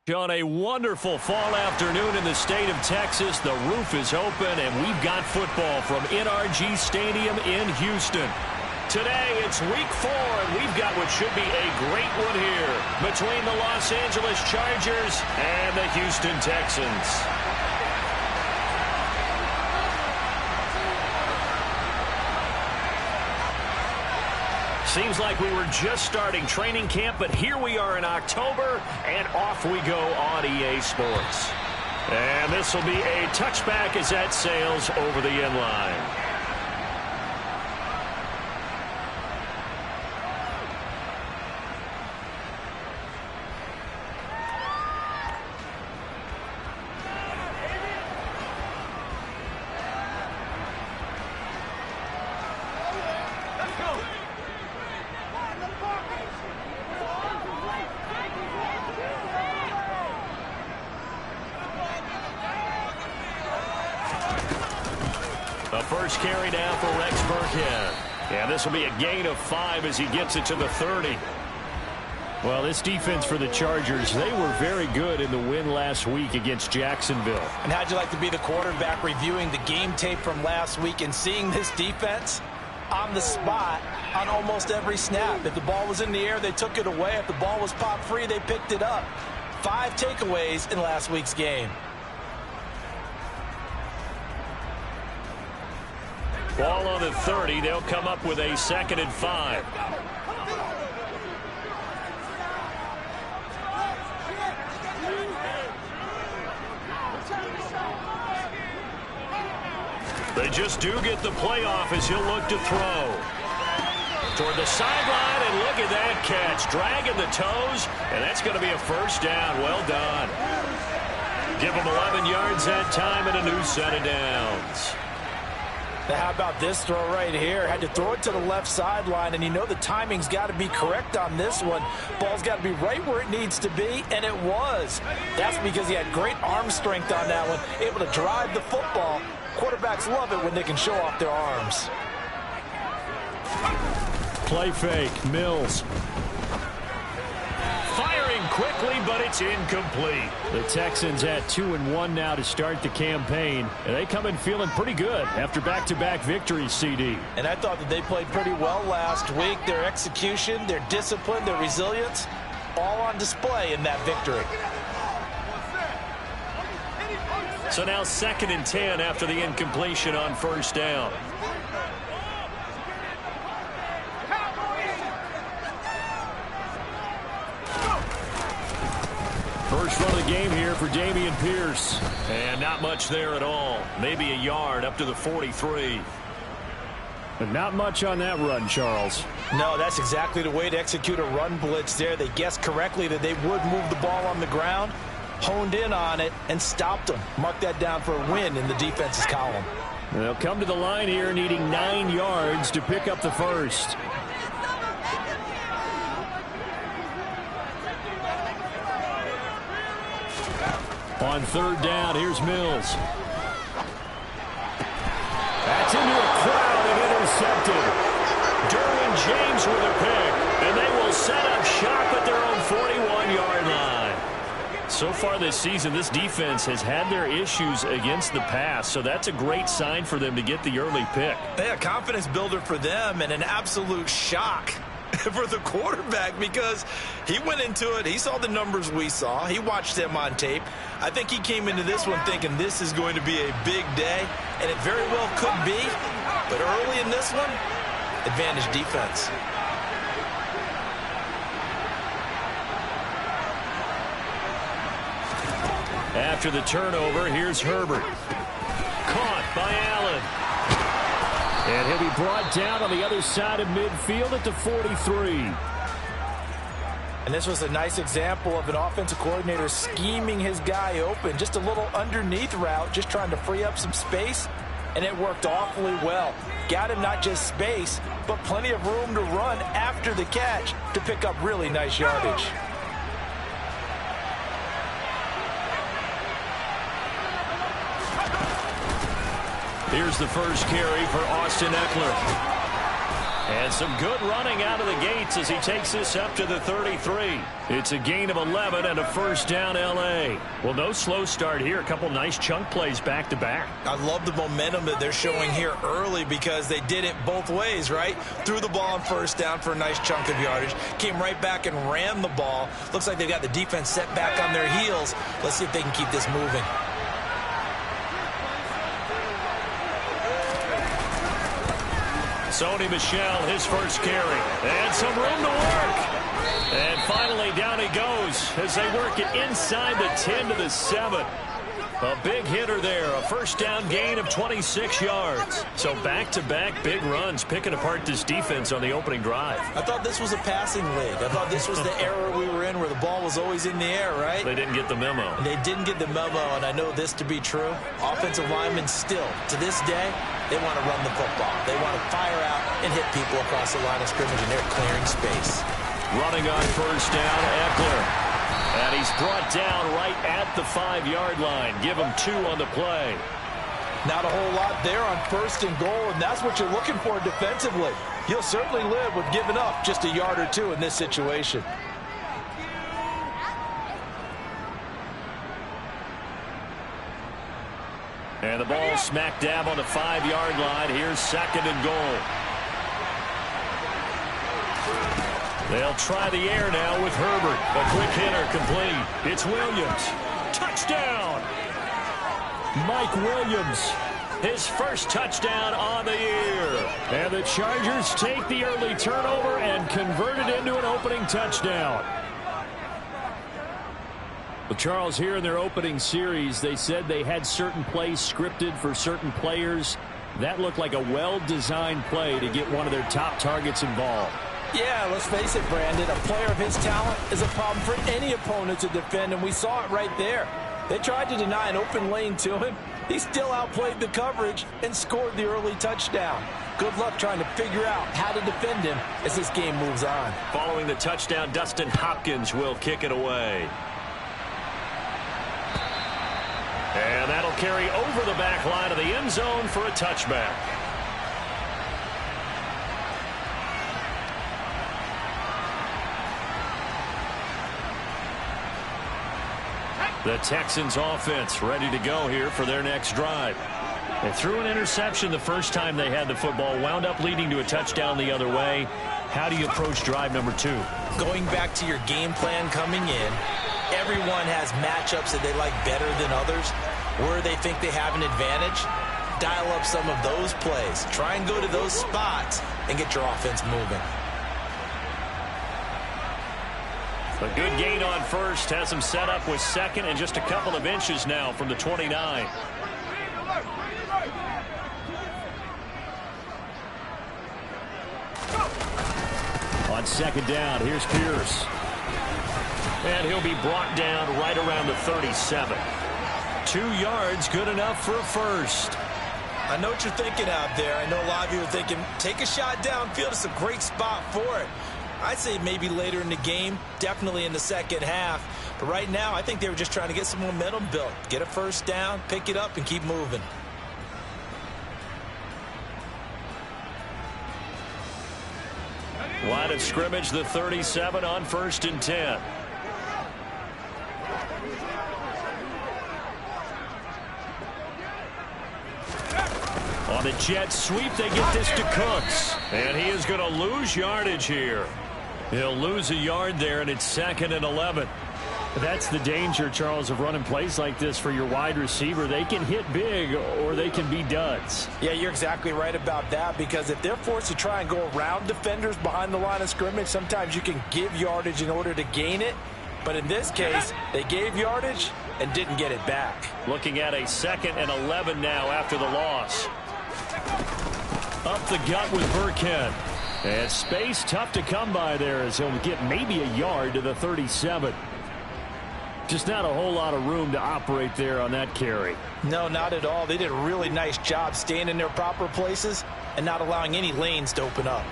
On a wonderful fall afternoon in the state of Texas, the roof is open, and we've got football from NRG Stadium in Houston. Today, it's week 4, and we've got what should be a great one here between the Los Angeles Chargers and the Houston Texans. Seems like we were just starting training camp, but here we are in October, and off we go on EA Sports. And this will be a touchback as that sails over the end line. First carry down for Rex Burkhead. And this will be a gain of 5 as he gets it to the 30. Well, this defense for the Chargers, they were very good in the win last week against Jacksonville. And how'd you like to be the quarterback reviewing the game tape from last week and seeing this defense on the spot on almost every snap? If the ball was in the air, they took it away. If the ball was popped free, they picked it up. 5 takeaways in last week's game. Ball on the 30. They'll come up with a 2nd and 5. They just do get the playoff as he'll look to throw. Toward the sideline, and look at that catch. Dragging the toes, and that's going to be a first down. Well done. Give him 11 yards that time and a new set of downs. How about this throw right here? Had to throw it to the left sideline, and you know the timing's got to be correct on this one. Ball's got to be right where it needs to be, and it was. That's because he had great arm strength on that one, able to drive the football. Quarterbacks love it when they can show off their arms. Play fake, Mills. Firing quickly, but it's incomplete. The Texans at 2-1 now to start the campaign. And they come in feeling pretty good after back-to-back victories, CD. And I thought that they played pretty well last week. Their execution, their discipline, their resilience, all on display in that victory. So now 2nd and 10 after the incompletion on first down. First run of the game here for Dameon Pierce. And not much there at all. Maybe a yard up to the 43. But not much on that run, Charles. No, that's exactly the way to execute a run blitz there. They guessed correctly that they would move the ball on the ground, honed in on it, and stopped them. Mark that down for a win in the defense's column. They'll come to the line here needing 9 yards to pick up the first. On 3rd down, here's Mills. That's into a crowd and intercepted. Derwin James with a pick, and they will set up shop at their own 41-yard line. So far this season, this defense has had their issues against the pass, so that's a great sign for them to get the early pick. Yeah, confidence builder for them and an absolute shock for the quarterback because he went into it. He saw the numbers we saw. He watched them on tape. I think he came into this one thinking this is going to be a big day, and it very well could be. But early in this one, advantage defense. After the turnover, here's Herbert. Caught by Allen. And he'll be brought down on the other side of midfield at the 43. And this was a nice example of an offensive coordinator scheming his guy open. Just a little underneath route, just trying to free up some space. And it worked awfully well. Got him not just space, but plenty of room to run after the catch to pick up really nice yardage. Here's the first carry for Austin Eckler. And some good running out of the gates as he takes this up to the 33. It's a gain of 11 and a first down L.A. Well, no slow start here. A couple nice chunk plays back-to-back. I love the momentum that they're showing here early because they did it both ways, right? Threw the ball on first down for a nice chunk of yardage. Came right back and ran the ball. Looks like they've got the defense set back on their heels. Let's see if they can keep this moving. Sony Michel, his first carry. And some room to work. And finally, down he goes as they work it inside the 10 to the 7. A big hitter there. A first down gain of 26 yards. So back-to-back big runs, picking apart this defense on the opening drive. I thought this was a passing league. I thought this was the era we were in where the ball was always in the air, right? They didn't get the memo. They didn't get the memo, and I know this to be true. Offensive linemen still, to this day, they want to run the football. They want to fire out and hit people across the line of scrimmage, and they're clearing space. Running on first down, Eckler. And he's brought down right at the 5-yard line. Give him 2 on the play. Not a whole lot there on first and goal, and that's what you're looking for defensively. You'll certainly live with giving up just a yard or 2 in this situation. And the ball smack dab on the 5-yard line. Here's second and goal. They'll try the air now with Herbert. A quick hitter complete. It's Williams. Touchdown! Mike Williams. His first touchdown on the year. And the Chargers take the early turnover and convert it into an opening touchdown. Well, Charles, here in their opening series, they said they had certain plays scripted for certain players. That looked like a well-designed play to get one of their top targets involved. Yeah, let's face it, Brandon. A player of his talent is a problem for any opponent to defend, and we saw it right there. They tried to deny an open lane to him. He still outplayed the coverage and scored the early touchdown. Good luck trying to figure out how to defend him as this game moves on. Following the touchdown, Dustin Hopkins will kick it away. And that'll carry over the back line of the end zone for a touchback. The Texans offense ready to go here for their next drive. They threw an interception the first time they had the football, wound up leading to a touchdown the other way. How do you approach drive number 2? Going back to your game plan coming in, everyone has matchups that they like better than others. Where they think they have an advantage, dial up some of those plays. Try and go to those spots and get your offense moving. A good gain on first has him set up with second and just a couple of inches now from the 29. On second down, here's Pierce. And he'll be brought down right around the 37. 2 yards, good enough for a first. I know what you're thinking out there. I know a lot of you are thinking, take a shot downfield. It's a great spot for it. I'd say maybe later in the game, definitely in the second half. But right now, I think they were just trying to get some momentum built. Get a first down, pick it up, and keep moving. Line of scrimmage, the 37 on first and 10. On the jet sweep, they get this to Cooks. And he is going to lose yardage here. He'll lose a yard there, and it's second and 11. That's the danger, Charles, of running plays like this for your wide receiver. They can hit big or they can be duds. Yeah, you're exactly right about that, because if they're forced to try and go around defenders behind the line of scrimmage, sometimes you can give yardage in order to gain it. But in this case, they gave yardage and didn't get it back. Looking at a second and 11 now after the loss. Up the gut with Burkhead. And space tough to come by there as he'll get maybe a yard to the 37. Just not a whole lot of room to operate there on that carry. No, not at all. They did a really nice job staying in their proper places and not allowing any lanes to open up.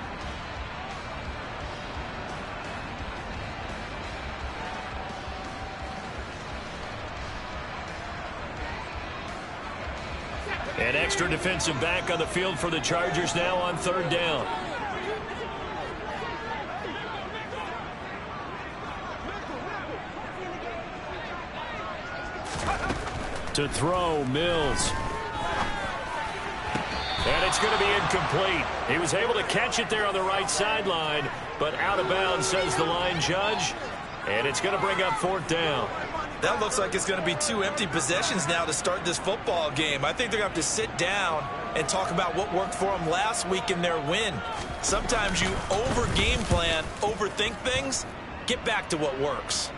An extra defensive back on the field for the Chargers now on third down. To throw, Mills. And it's going to be incomplete. He was able to catch it there on the right sideline, but out of bounds, says the line judge. And it's going to bring up 4th down. That looks like it's going to be 2 empty possessions now to start this football game. I think they're going to have to sit down and talk about what worked for them last week in their win. Sometimes you over-game plan, overthink things. Get back to what works.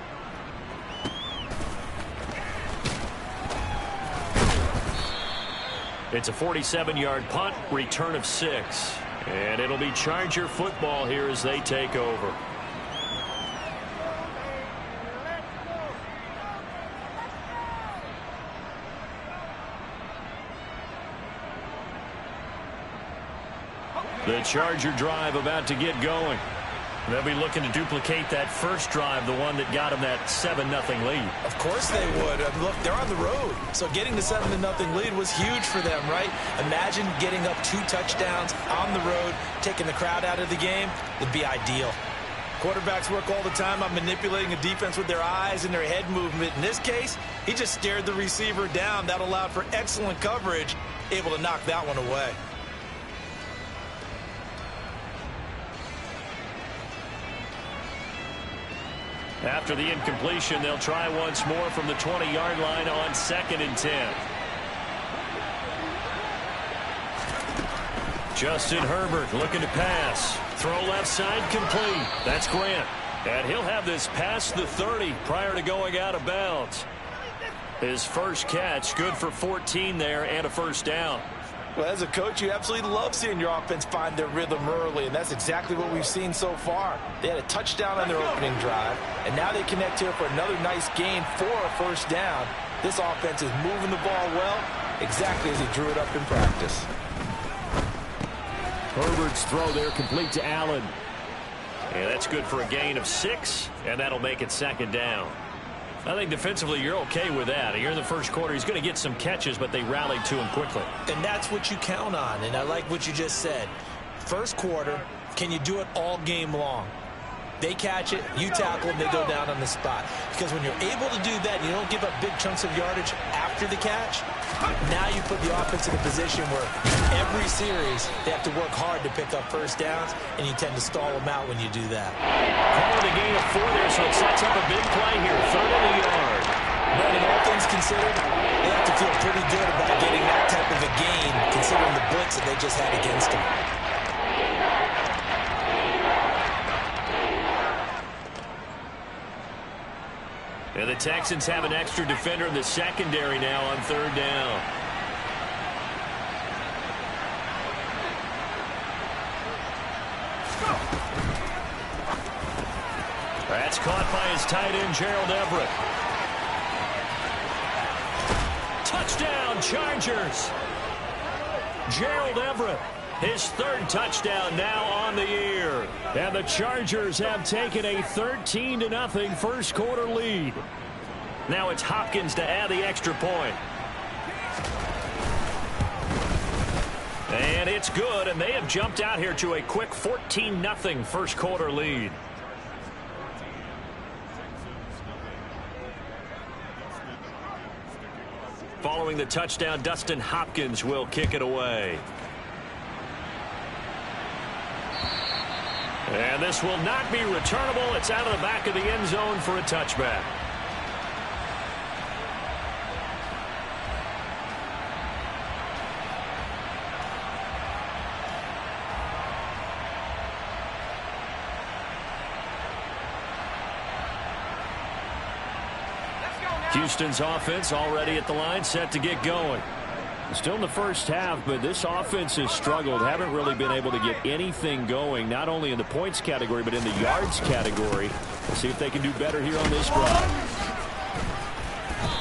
It's a 47-yard punt, return of 6. And it'll be Charger football here as they take over. The Charger drive about to get going. They'll be looking to duplicate that first drive, the one that got them that 7-0 lead. Of course they would. Look, they're on the road. So getting the 7-0 lead was huge for them, right? Imagine getting up 2 touchdowns on the road, taking the crowd out of the game. Would be ideal. Quarterbacks work all the time on manipulating a defense with their eyes and their head movement. In this case, he just stared the receiver down. That allowed for excellent coverage, able to knock that one away. After the incompletion, they'll try once more from the 20-yard line on 2nd and 10. Justin Herbert looking to pass. Throw left side complete. That's Grant. And he'll have this past the 30 prior to going out of bounds. His first catch, good for 14 there and a 1st down. Well, as a coach, you absolutely love seeing your offense find their rhythm early, and that's exactly what we've seen so far. They had a touchdown on their opening drive, and now they connect here for another nice gain for a 1st down. This offense is moving the ball well, exactly as he drew it up in practice. Herbert's throw there complete to Allen. And that's good for a gain of 6, and that'll make it 2nd down. I think defensively you're okay with that. Here in the first quarter, he's going to get some catches, but they rallied to him quickly. And that's what you count on, and I like what you just said. First quarter, can you do it all game long? They catch it, you tackle them, they go down on the spot. Because when you're able to do that, and you don't give up big chunks of yardage after the catch, now you put the offense in a position where every series they have to work hard to pick up 1st downs, and you tend to stall them out when you do that. Calling the gain of 4 there, so it sets up a big play here. 3rd and a yard. But all things considered, they have to feel pretty good about getting that type of a gain, considering the blitz that they just had against them. And the Texans have an extra defender in the secondary now on 3rd down. That's caught by his tight end, Gerald Everett. Touchdown, Chargers. Gerald Everett, his 3rd touchdown now on the year. And the Chargers have taken a 13-0 first quarter lead. Now it's Hopkins to add the extra point. And it's good, and they have jumped out here to a quick 14-0 first quarter lead. Following the touchdown, Dustin Hopkins will kick it away. And this will not be returnable. It's out of the back of the end zone for a touchback. Houston's offense already at the line, set to get going. Still in the first half, but this offense has struggled. Haven't really been able to get anything going, not only in the points category, but in the yards category. Let's see if they can do better here on this drive.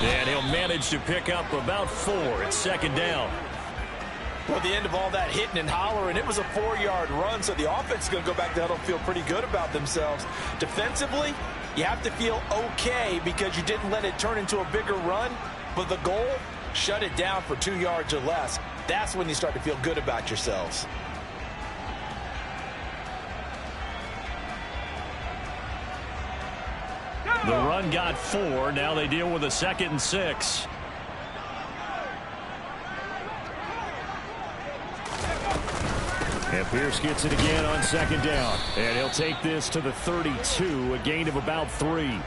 And he'll manage to pick up about 4 at 2nd down. Well, the end of all that hitting and hollering, it was a 4-yard run, so the offense is going to go back to huddle and feel pretty good about themselves. Defensively, you have to feel okay because you didn't let it turn into a bigger run, but the goal, shut it down for 2 yards or less. That's when you start to feel good about yourselves. The run got 4. Now they deal with a 2nd and 6. And Pierce gets it again on second down. And he'll take this to the 32, a gain of about 3.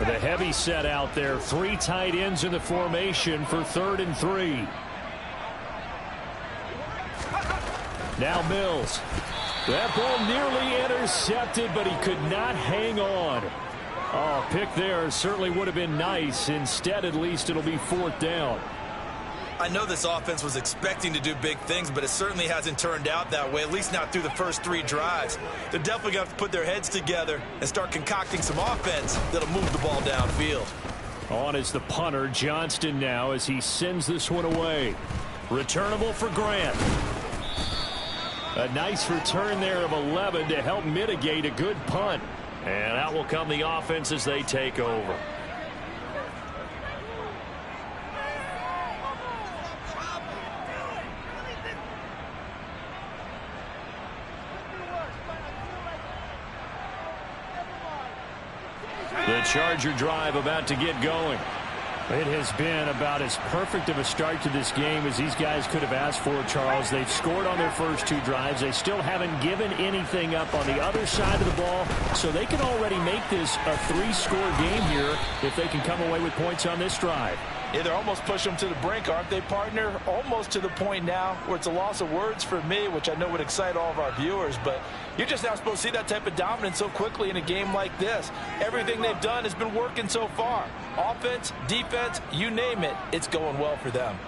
The heavy set out there. 3 tight ends in the formation for 3rd and 3. Now Mills. That ball nearly intercepted, but he could not hang on. Oh, pick there certainly would have been nice. Instead, at least it'll be 4th down. I know this offense was expecting to do big things, but it certainly hasn't turned out that way, at least not through the first 3 drives. They're definitely going to have to put their heads together and start concocting some offense that'll move the ball downfield. On is the punter, Johnston, now as he sends this one away. Returnable for Grant. A nice return there of 11 to help mitigate a good punt. And out will come the offense as they take over. The Charger drive about to get going. It has been about as perfect of a start to this game as these guys could have asked for, Charles. They've scored on their first 2 drives. They still haven't given anything up on the other side of the ball, so they can already make this a 3-score game here if they can come away with points on this drive. Yeah, they're almost pushing them to the brink, aren't they, partner? Almost to the point now where it's a loss of words for me, which I know would excite all of our viewers, but you're just not supposed to see that type of dominance so quickly in a game like this. Everything they've done has been working so far. Offense, defense, you name it, it's going well for them.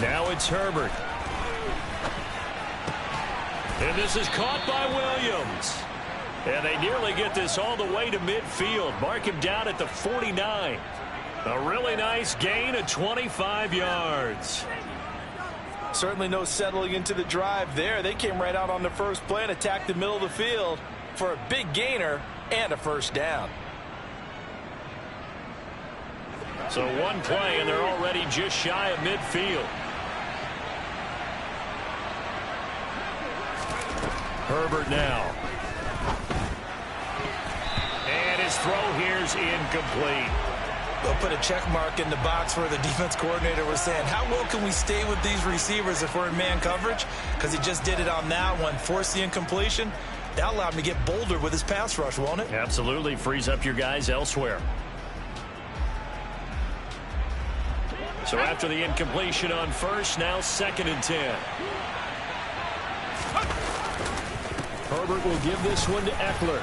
Now it's Herbert. And this is caught by Williams. And they nearly get this all the way to midfield. Mark him down at the 49. A really nice gain of 25 yards. Certainly no settling into the drive there. They came right out on the first play and attacked the middle of the field for a big gainer and a first down. So 1 play, and they're already just shy of midfield. Herbert now. And his throw here's incomplete. They'll put a check mark in the box where the defense coordinator was saying, how well can we stay with these receivers if we're in man coverage? Because he just did it on that one, forced the incompletion. That allowed him to get bolder with his pass rush, won't it? Absolutely. Frees up your guys elsewhere. So after the incompletion on first, now 2nd and 10. Herbert will give this one to Eckler.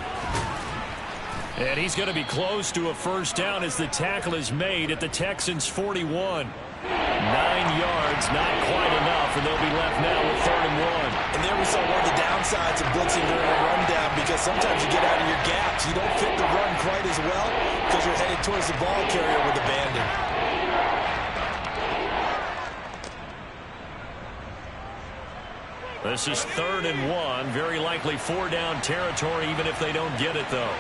And he's going to be close to a first down as the tackle is made at the Texans' 41. 9 yards, not quite enough, and they'll be left now with 3rd and 1. And there we saw one of the downsides of blitzing during a rundown, because sometimes you get out of your gaps. You don't fit the run quite as well because you're headed towards the ball carrier with abandon. This is 3rd and 1. Very likely 4-down territory, even if they don't get it, though.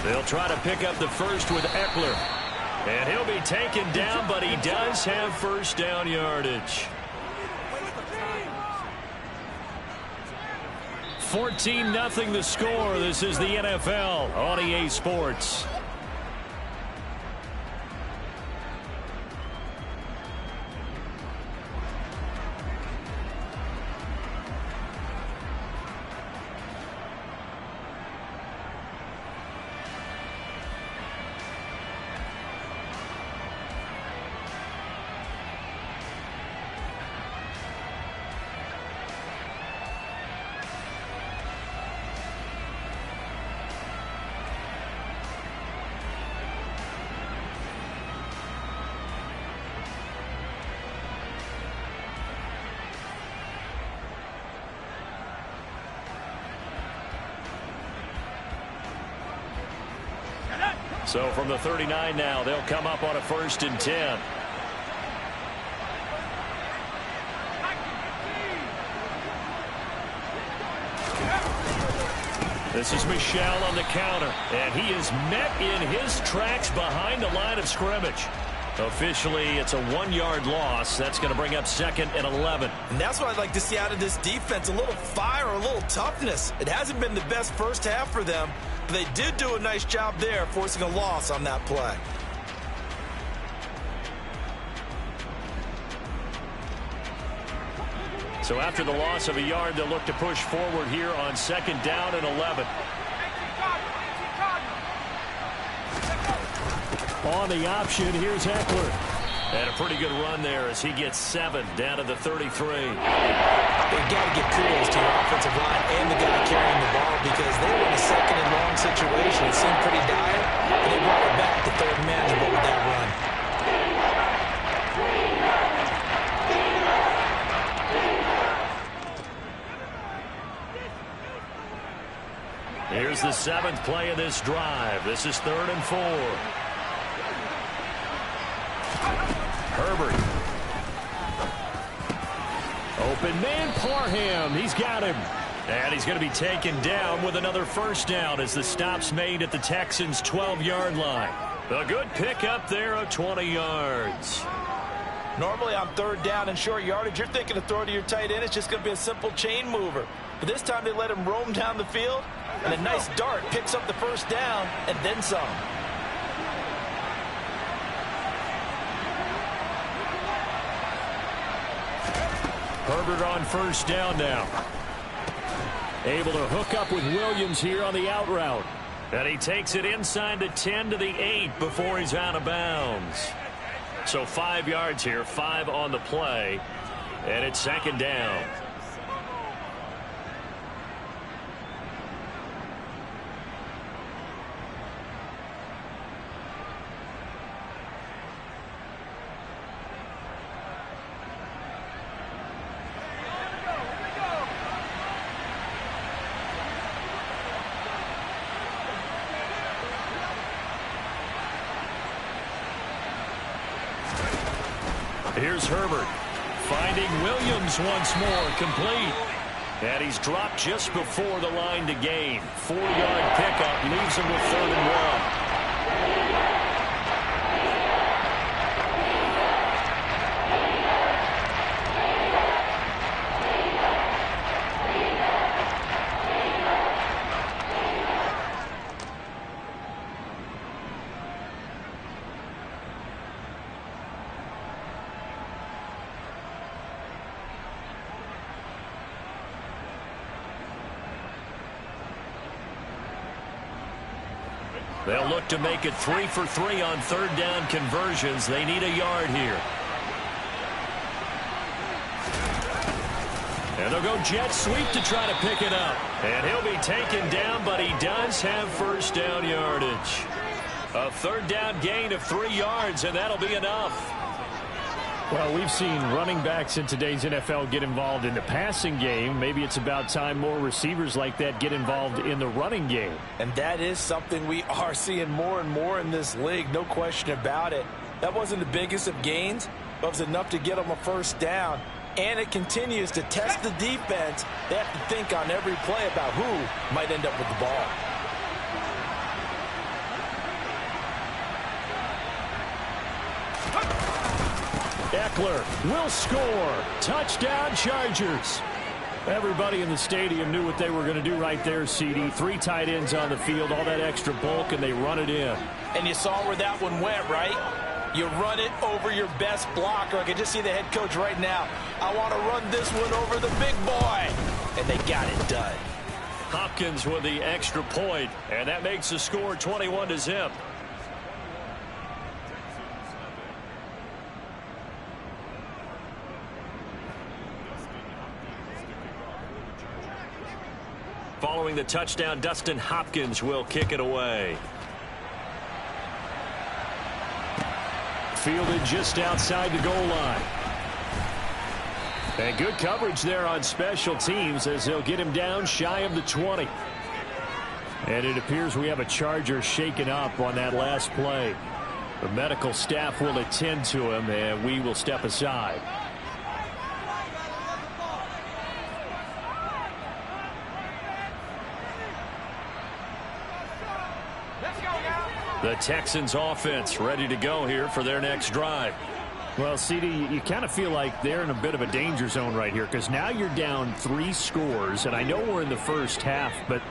They'll try to pick up the first with Eckler. And he'll be taken down, but he does have first down yardage. 14-0 the score. This is the NFL on EA Sports. So from the 39 now, they'll come up on a 1st and 10. This is Michel on the counter, and he is met in his tracks behind the line of scrimmage. Officially, it's a 1-yard loss. That's going to bring up 2nd and 11. And that's what I'd like to see out of this defense, a little fire, a little toughness. It hasn't been the best first half for them, but they did do a nice job there, forcing a loss on that play. So after the loss of a yard, they'll look to push forward here on 2nd down and 11. On the option, here's Eckler. And a pretty good run there as he gets 7 down to the 33. They've got to give kudos to your offensive line and the guy carrying the ball because they were in a 2nd and long situation. It seemed pretty dire, and they brought it back to 3rd and manageable with that run. Here's the 7th play of this drive. This is 3rd and 4. Herbert. Open man, Parham. He's got him. And he's going to be taken down with another 1st down as the stop's made at the Texans' 12-yard line. A good pickup there of 20 yards. Normally on 3rd down and short yardage, you're thinking to throw to your tight end. It's just going to be a simple chain mover. But this time they let him roam down the field, and a nice dart picks up the 1st down and then some. Herbert on 1st down now. Able to hook up with Williams here on the out route. And he takes it inside the 10 to the 8 before he's out of bounds. So 5 yards here, 5 on the play. And it's 2nd down. Here's Herbert finding Williams once more, complete. And he's dropped just before the line to gain. 4-yard pickup leaves him with 3rd and 1. They'll look to make it 3 for 3 on 3rd down conversions. They need a yard here. And they'll go jet sweep to try to pick it up. And he'll be taken down, but he does have 1st down yardage. A 3rd down gain of 3 yards, and that'll be enough. Well, we've seen running backs in today's NFL get involved in the passing game. Maybe it's about time more receivers like that get involved in the running game. And that is something we are seeing more and more in this league, no question about it. That wasn't the biggest of gains, but it was enough to get them a 1st down. And it continues to test the defense. They have to think on every play about who might end up with the ball. Eckler will score. Touchdown, Chargers. Everybody in the stadium knew what they were going to do right there, CD. 3 tight ends on the field, all that extra bulk, and they run it in. And you saw where that one went, right? You run it over your best blocker. I can just see the head coach right now. I want to run this one over the big boy. And they got it done. Hopkins with the extra point, and that makes the score 21-0. Following the touchdown, Dustin Hopkins will kick it away. Fielded just outside the goal line. And good coverage there on special teams as they'll get him down shy of the 20. And it appears we have a Charger shaken up on that last play. The medical staff will attend to him, and we will step aside. The Texans offense ready to go here for their next drive. Well, CD, you kind of feel like they're in a bit of a danger zone right here because now you're down 3 scores, and I know we're in the first half, but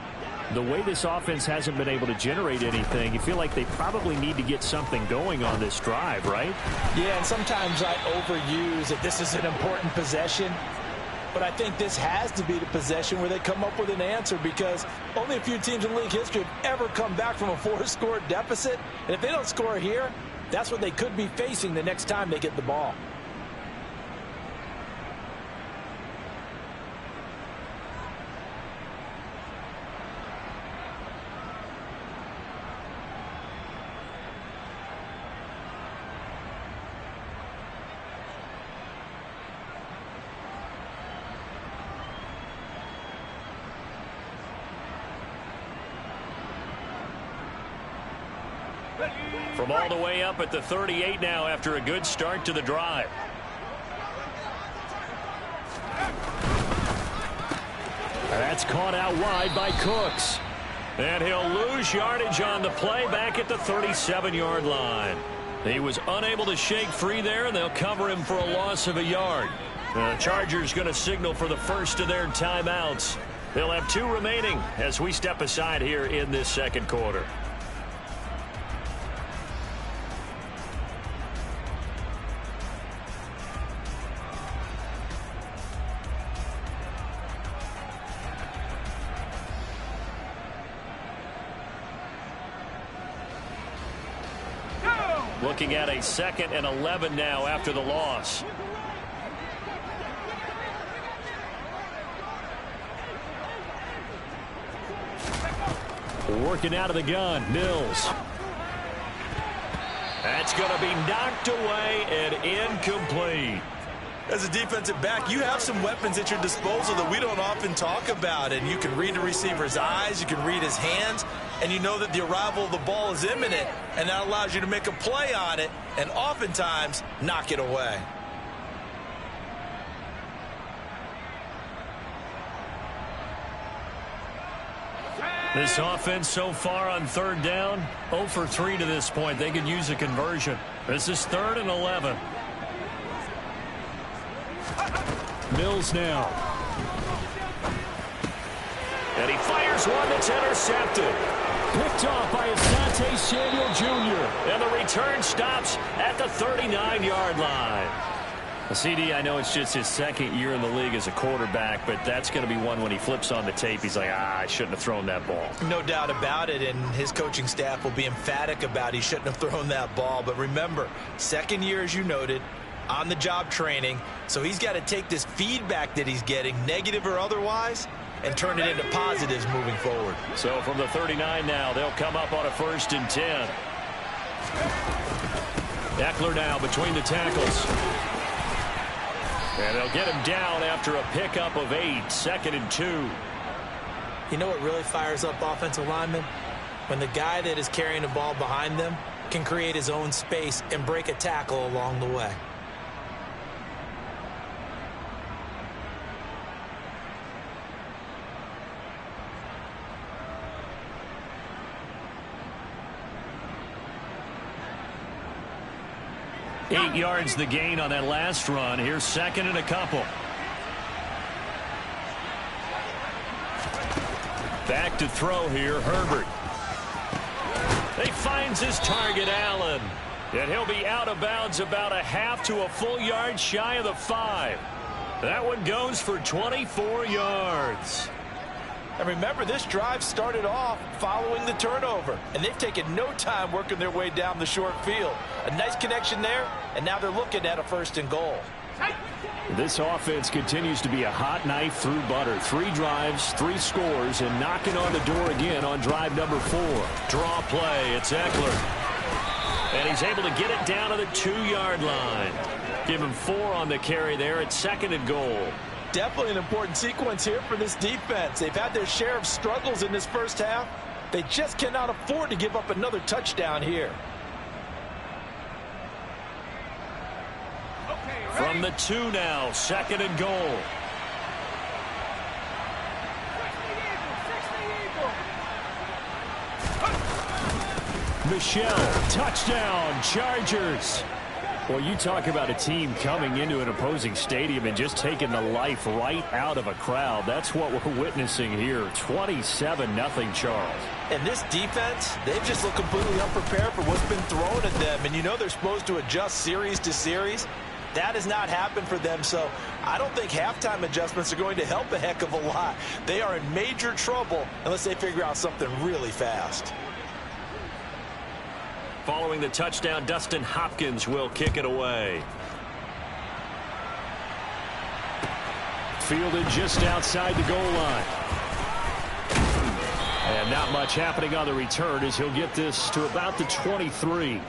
the way this offense hasn't been able to generate anything, you feel like they probably need to get something going on this drive, right? Yeah, and sometimes I overuse that this is an important possession. But I think this has to be the possession where they come up with an answer because only a few teams in league history have ever come back from a 4-score deficit. And if they don't score here, that's what they could be facing the next time they get the ball. From all the way up at the 38 now after a good start to the drive. That's caught out wide by Cooks. And he'll lose yardage on the play back at the 37-yard line. He was unable to shake free there, and they'll cover him for a loss of a yard. The Chargers going to signal for the first of their timeouts. They'll have 2 remaining as we step aside here in this second quarter. Looking at a 2nd and 11 now after the loss. Working out of the gun, Mills. That's going to be knocked away and incomplete. As a defensive back, you have some weapons at your disposal that we don't often talk about. And you can read the receiver's eyes, you can read his hands, and you know that the arrival of the ball is imminent, and that allows you to make a play on it and oftentimes knock it away. This offense so far on 3rd down, 0 for 3 to this point. They could use a conversion. This is 3rd and 11. Mills now. And he fires one that's intercepted. Picked off by Asante Samuel Jr. And the return stops at the 39-yard line. CD, I know it's just his 2nd year in the league as a quarterback, but that's going to be one when he flips on the tape. He's like, I shouldn't have thrown that ball. No doubt about it, and his coaching staff will be emphatic about he shouldn't have thrown that ball. But remember, 2nd year, as you noted, on-the-job training, so he's got to take this feedback that he's getting, negative or otherwise, and turn it into positives moving forward. So from the 39 now, they'll come up on a 1st and 10. Eckler now between the tackles. And they'll get him down after a pickup of 8, 2nd and 2. You know what really fires up offensive linemen? When the guy that is carrying the ball behind them can create his own space and break a tackle along the way. Eight yards the gain on that last run. Here's 2nd and a couple. Back to throw here, Herbert. He finds his target, Allen. And he'll be out of bounds about a half to a full yard shy of the 5. That one goes for 24 yards. And remember, this drive started off following the turnover, and they've taken no time working their way down the short field. A nice connection there, and now they're looking at a 1st and goal. This offense continues to be a hot knife through butter. 3 drives, 3 scores, and knocking on the door again on drive number 4. Draw play, it's Eckler. And he's able to get it down to the 2-yard line. Give him 4 on the carry there at 2nd and goal. Definitely an important sequence here for this defense. They've had their share of struggles in this first half, They just cannot afford to give up another touchdown here. From the 2 now, 2nd and goal. Michelle, touchdown, Chargers. Well, you talk about a team coming into an opposing stadium and just taking the life right out of a crowd. That's what we're witnessing here. 27-0 Charles. And this defense, they've just looked completely unprepared for what's been thrown at them. And you know they're supposed to adjust series to series. That has not happened for them, so I don't think halftime adjustments are going to help a heck of a lot. They are in major trouble unless they figure out something really fast. Following the touchdown, Dustin Hopkins will kick it away. Fielded just outside the goal line. And not much happening on the return as he'll get this to about the 23.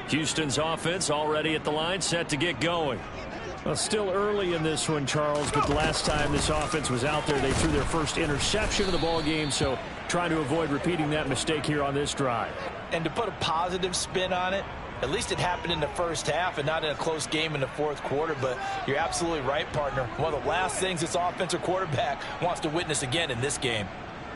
Houston's offense already at the line, set to get going. Well, still early in this one, Charles, but the last time this offense was out there, they threw their first interception of the ball game, so trying to avoid repeating that mistake here on this drive. And to put a positive spin on it, at least it happened in the first half and not in a close game in the fourth quarter, but you're absolutely right, partner. One of the last things this offensive quarterback wants to witness again in this game.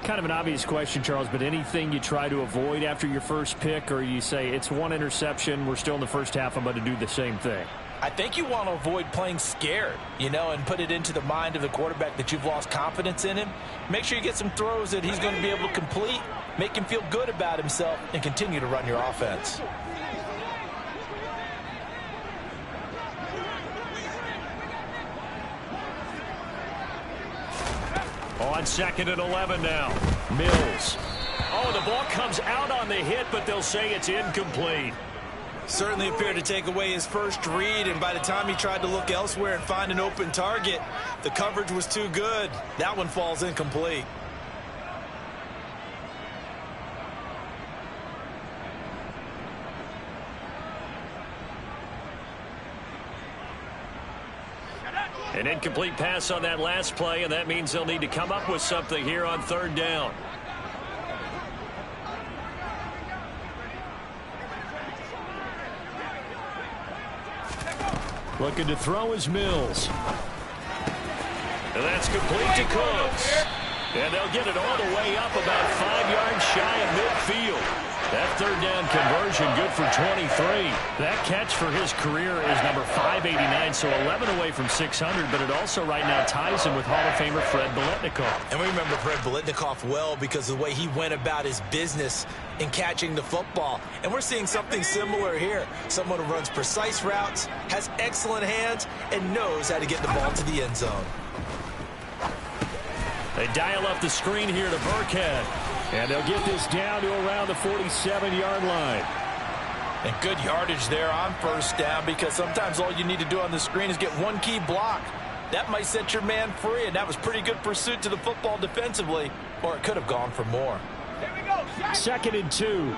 Kind of an obvious question, Charles, but anything you try to avoid after your first pick, or you say it's one interception, we're still in the first half, I'm going to do the same thing? I think you want to avoid playing scared, you know, and put it into the mind of the quarterback that you've lost confidence in him. Make sure you get some throws that he's going to be able to complete, make him feel good about himself, and continue to run your offense. On 2nd and 11 now. Mills. Oh, the ball comes out on the hit, but they'll say it's incomplete. Certainly appeared to take away his first read, and by the time he tried to look elsewhere and find an open target, the coverage was too good. That one falls incomplete. An incomplete pass on that last play, and that means they'll need to come up with something here on 3rd down. Looking to throw is Mills. And that's complete to Cooks. And they'll get it all the way up about 5 yards shy of midfield. That 3rd down conversion good for 23. That catch for his career is number 589, so 11 away from 600, but it also right now ties him with Hall of Famer Fred Biletnikoff. And we remember Fred Biletnikoff well because of the way he went about his business in catching the football. And we're seeing something similar here. Someone who runs precise routes, has excellent hands, and knows how to get the ball to the end zone. They dial up the screen here to Burkhead. And they'll get this down to around the 47-yard line. And good yardage there on 1st down, because sometimes all you need to do on the screen is get one key block. That might set your man free, and that was pretty good pursuit to the football defensively, or it could have gone for more. 2nd and 2.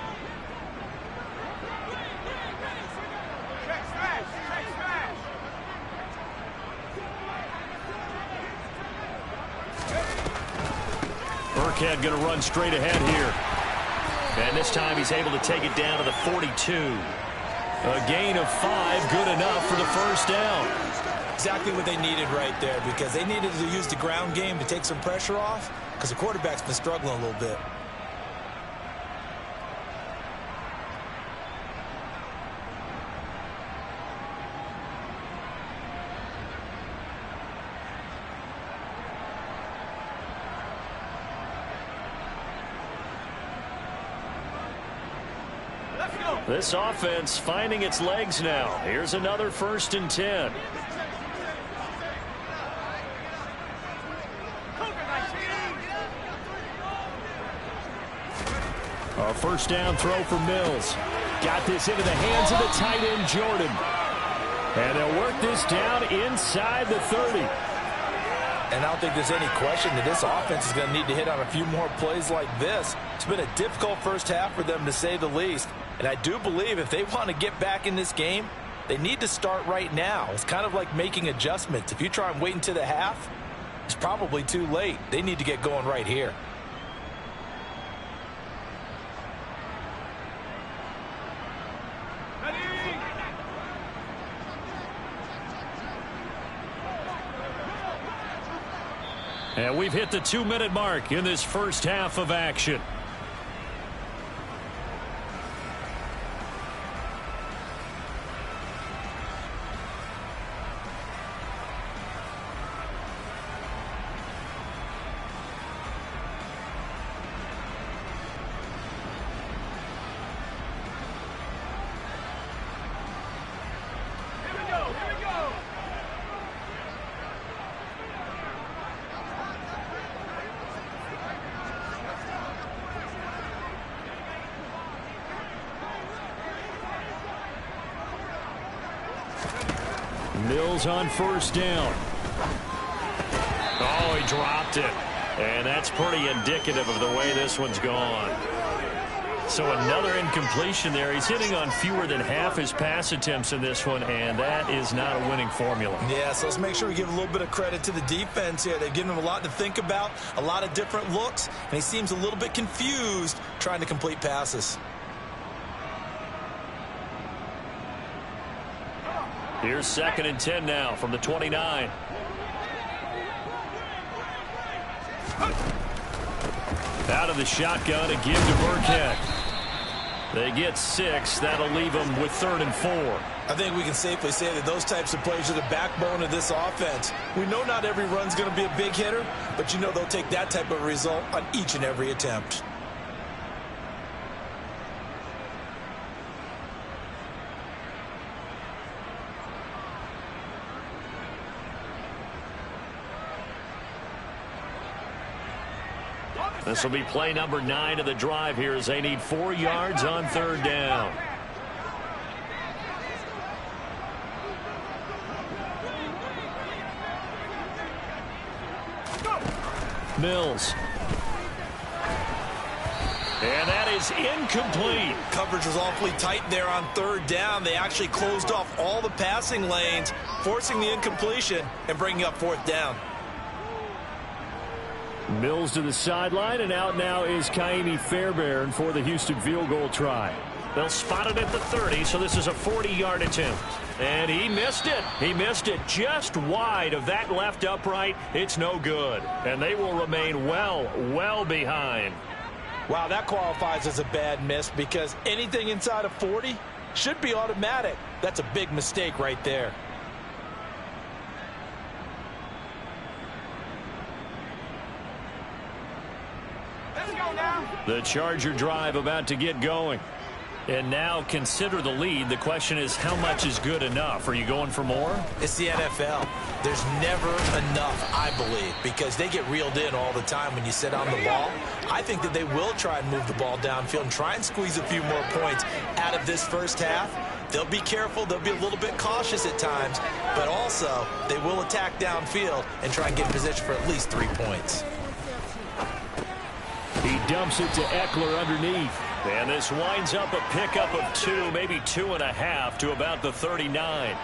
Burkhead going to run straight ahead here. And this time he's able to take it down to the 42. A gain of 5, good enough for the 1st down. Exactly what they needed right there, because they needed to use the ground game to take some pressure off, because the quarterback's been struggling a little bit. This offense finding its legs now. Here's another 1st and 10. A 1st down throw for Mills. Got this into the hands of the tight end, Jordan. And they'll work this down inside the 30. And I don't think there's any question that this offense is going to need to hit on a few more plays like this. It's been a difficult first half for them, to say the least. And I do believe if they want to get back in this game, they need to start right now. It's kind of like making adjustments. If you try and wait until the half, it's probably too late. They need to get going right here. And we've hit the 2-minute mark in this first half of action. Mills on first down. Oh, he dropped it. And that's pretty indicative of the way this one's gone. So another incompletion there. He's hitting on fewer than half his pass attempts in this one, and that is not a winning formula. Yeah, so let's make sure we give a little bit of credit to the defense here. They've given him a lot to think about, a lot of different looks, and he seems a little bit confused trying to complete passes. Here's 2nd and 10 now from the 29. Out of the shotgun, a give to Burkhead. They get 6. That'll leave them with 3rd and 4. I think we can safely say that those types of plays are the backbone of this offense. We know not every run's going to be a big hitter, but you know they'll take that type of result on each and every attempt. This will be play number 9 of the drive here as they need 4 yards on 3rd down. Mills. And that is incomplete. Coverage was awfully tight there on 3rd down. They actually closed off all the passing lanes, forcing the incompletion and bringing up 4th down. Mills to the sideline, and out now is Kaimi Fairbairn for the Houston field goal try. They'll spot it at the 30, so this is a 40-yard attempt. And he missed it. He missed it just wide of that left upright. It's no good. And they will remain well behind. Wow, that qualifies as a bad miss because anything inside of 40 should be automatic. That's a big mistake right there. The Charger drive about to get going. And now consider the lead. The question is, how much is good enough? Are you going for more? It's the NFL. There's never enough, I believe, because they get reeled in all the time when you sit on the ball. I think that they will try and move the ball downfield and try and squeeze a few more points out of this first half. They'll be careful. They'll be a little bit cautious at times, but also they will attack downfield and try and get in position for at least 3 points. He dumps it to Eckler underneath. And this winds up a pickup of 2, maybe 2.5 to about the 39.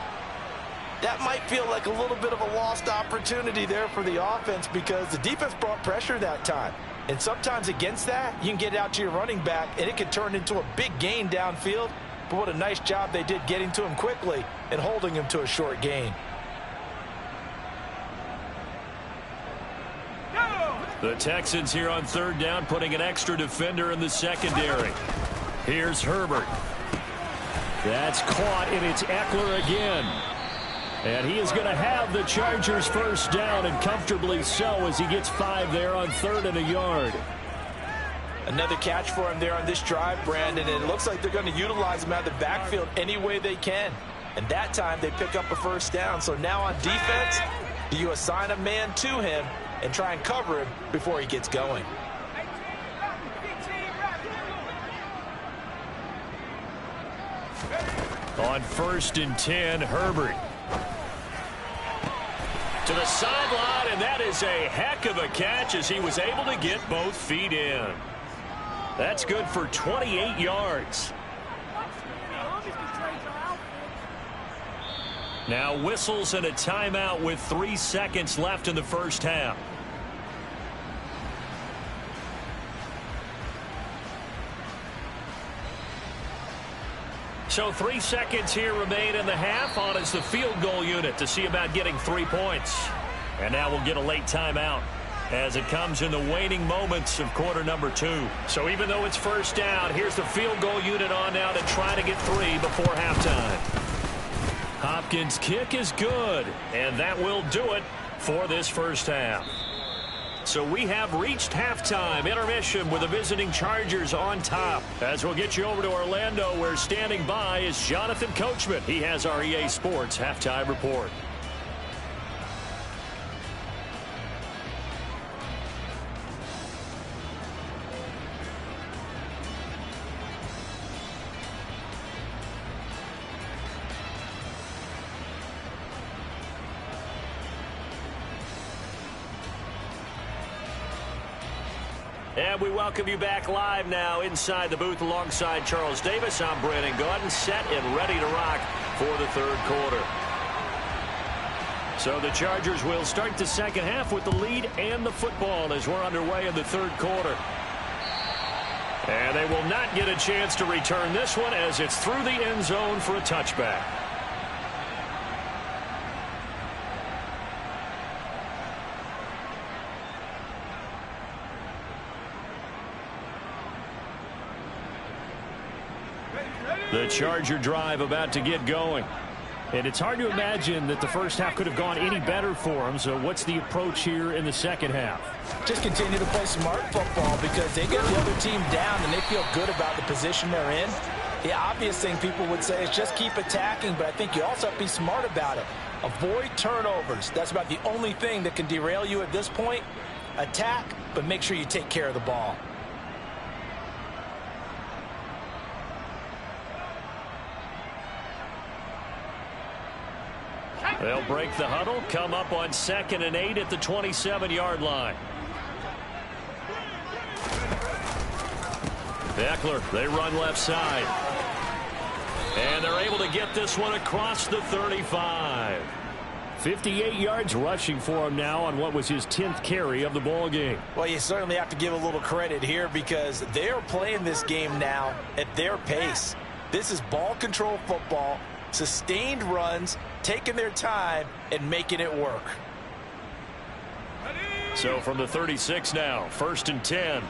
That might feel like a little bit of a lost opportunity there for the offense because the defense brought pressure that time. And sometimes against that, you can get out to your running back, and it could turn into a big gain downfield. But what a nice job they did getting to him quickly and holding him to a short gain. The Texans here on 3rd down, putting an extra defender in the secondary. Here's Herbert. That's caught, and it's Eckler again. And he is going to have the Chargers first down, and comfortably so, as he gets 5 there on 3rd and a yard. Another catch for him there on this drive, Brandon, and it looks like they're going to utilize him out of the backfield any way they can. And that time they pick up a first down. So now on defense, do you assign a man to him and try and cover him before he gets going? On 1st and 10, Herbert. To the sideline, and that is a heck of a catch as he was able to get both feet in. That's good for 28 yards. Now whistles and a timeout with 3 seconds left in the first half. So 3 seconds here remain in the half. On is the field goal unit to see about getting 3 points. And now we'll get a late timeout as it comes in the waning moments of quarter number 2. So even though it's first down, here's the field goal unit on now to try to get 3 before halftime. Hopkins' kick is good, and that will do it for this first half. So we have reached halftime. Intermission with the visiting Chargers on top. As we'll get you over to Orlando, where standing by is Jonathan Coachman. He has our EA Sports halftime report. And we welcome you back live now inside the booth alongside Charles Davis. I'm Brandon Gaudin, set and ready to rock for the third quarter. So the Chargers will start the second half with the lead and the football as we're underway in the third quarter. And they will not get a chance to return this one as it's through the end zone for a touchback. The Charger drive about to get going. And it's hard to imagine that the first half could have gone any better for them. So what's the approach here in the second half? Just continue to play smart football because they get the other team down and they feel good about the position they're in. The obvious thing people would say is just keep attacking, but I think you also have to be smart about it. Avoid turnovers. That's about the only thing that can derail you at this point. Attack, but make sure you take care of the ball. They'll break the huddle, come up on 2nd and 8 at the 27-yard line. Eckler, they run left side. And they're able to get this one across the 35. 58 yards rushing for him now on what was his 10th carry of the ball game. Well, you certainly have to give a little credit here because they're playing this game now at their pace. This is ball control football, sustained runs, taking their time and making it work. So from the 36 now, 1st and 10.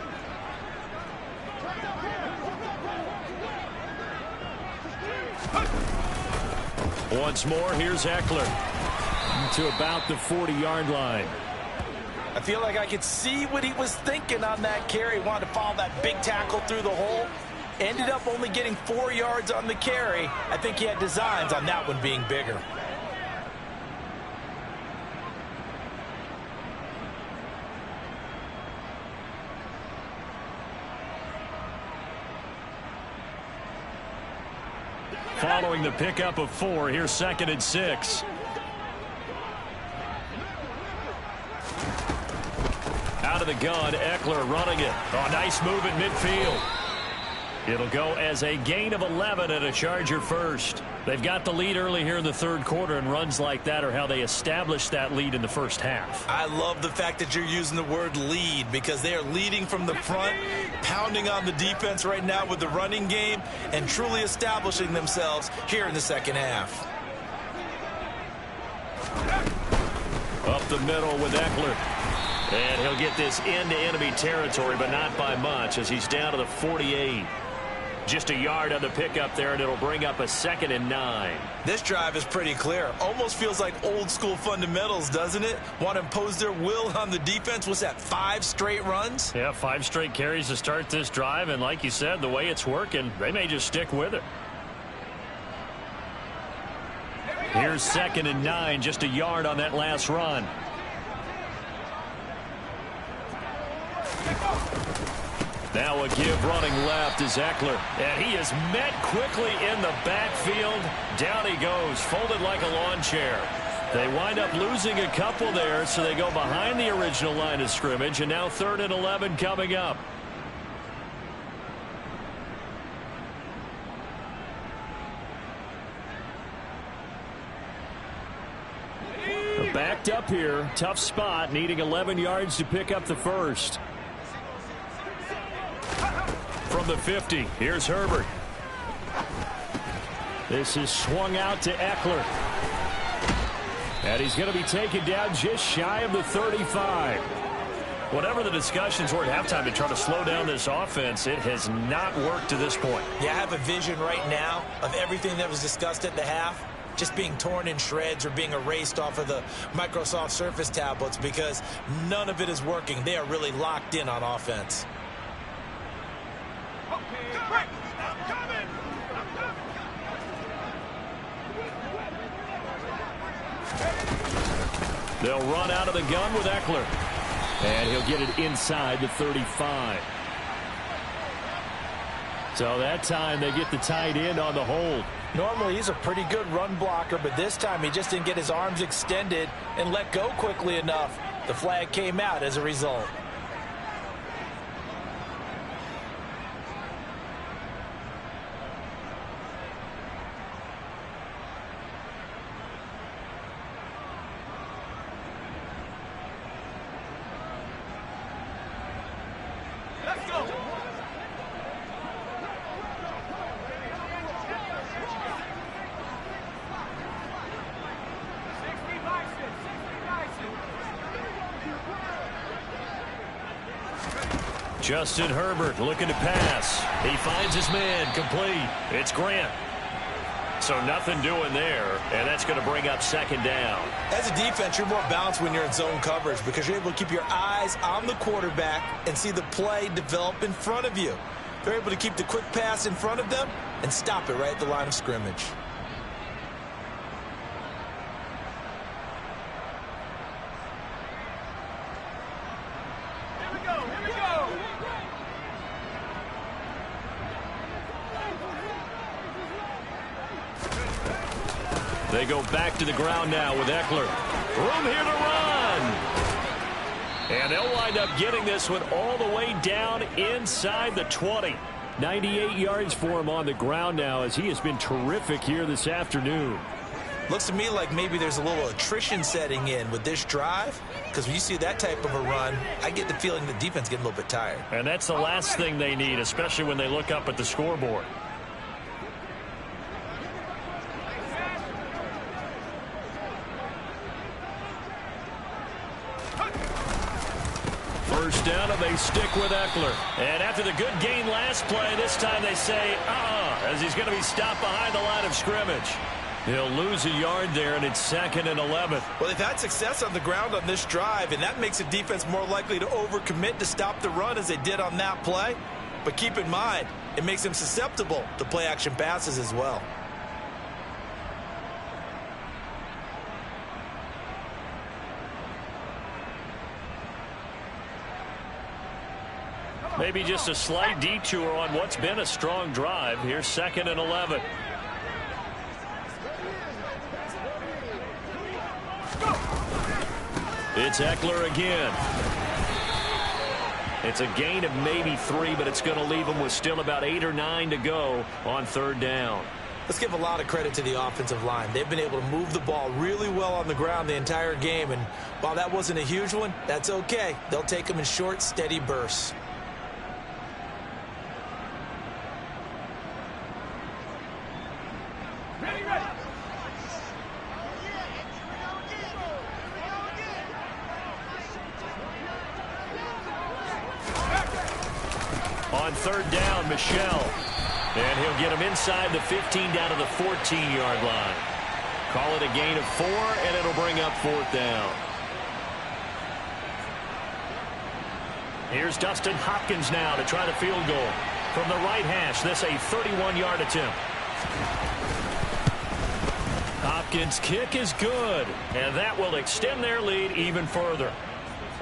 Once more, here's Eckler to about the 40-yard line. I feel like I could see what he was thinking on that carry. Wanted to follow that big tackle through the hole. Ended up only getting 4 yards on the carry. I think he had designs on that one being bigger. Following the pickup of 4, here's 2nd and 6. Out of the gun, Eckler running it. Oh, nice move in midfield. It'll go as a gain of 11 and a Charger first. They've got the lead early here in the third quarter, and runs like that are how they established that lead in the first half. I love the fact that you're using the word lead because they are leading from the front, pounding on the defense right now with the running game, and truly establishing themselves here in the second half. Up the middle with Eckler. And he'll get this into enemy territory, but not by much as he's down to the 48. Just a yard on the pickup there, and it'll bring up a 2nd and 9. This drive is pretty clear. Almost feels like old school fundamentals, doesn't it? Want to impose their will on the defense. What's that, 5 straight runs? Yeah, 5 straight carries to start this drive, and like you said, the way it's working, they may just stick with it. Here's 2nd and 9, just a yard on that last run. Now a give running left is Eckler. And he is met quickly in the backfield. Down he goes, folded like a lawn chair. They wind up losing a couple there, so they go behind the original line of scrimmage, and now 3rd and 11 coming up. Backed up here, tough spot, needing 11 yards to pick up the first. From the 50, here's Herbert. This is swung out to Eckler. And he's going to be taken down just shy of the 35. Whatever the discussions were at halftime to try to slow down this offense, it has not worked to this point. Yeah, I have a vision right now of everything that was discussed at the half just being torn in shreds or being erased off of the Microsoft Surface tablets because none of it is working. They are really locked in on offense. They'll run out of the gun with Eckler. And he'll get it inside the 35. So that time they get the tight end on the hold. Normally he's a pretty good run blocker, but this time he just didn't get his arms extended and let go quickly enough. The flag came out as a result. Justin Herbert looking to pass. He finds his man, complete. It's Grant. So nothing doing there, and that's going to bring up 2nd down. As a defense, you're more balanced when you're in zone coverage because you're able to keep your eyes on the quarterback and see the play develop in front of you. They're able to keep the quick pass in front of them and stop it right at the line of scrimmage. They go back to the ground now with Eckler. Room here to run. And they'll wind up getting this one all the way down inside the 20. 98 yards for him on the ground now as he has been terrific here this afternoon. Looks to me like maybe there's a little attrition setting in with this drive because when you see that type of a run, I get the feeling the defense getting a little bit tired. And that's the last thing they need, especially when they look up at the scoreboard. First down, and they stick with Eckler. And after the good gain last play, this time they say, as he's going to be stopped behind the line of scrimmage. He'll lose a yard there, and it's 2nd and 11. Well, they've had success on the ground on this drive, and that makes the defense more likely to overcommit to stop the run as they did on that play. But keep in mind, it makes them susceptible to play-action passes as well. Maybe just a slight detour on what's been a strong drive. Here's 2nd and 11. It's Eckler again. It's a gain of maybe 3, but it's going to leave them with still about 8 or 9 to go on 3rd down. Let's give a lot of credit to the offensive line. They've been able to move the ball really well on the ground the entire game, and while that wasn't a huge one, that's okay. They'll take them in short, steady bursts. On 3rd down, Michel. And he'll get him inside the 15 down to the 14-yard line. Call it a gain of 4, and it'll bring up 4th down. Here's Dustin Hopkins now to try the field goal. From the right hash, this a 31-yard attempt. Hopkins' kick is good, and that will extend their lead even further.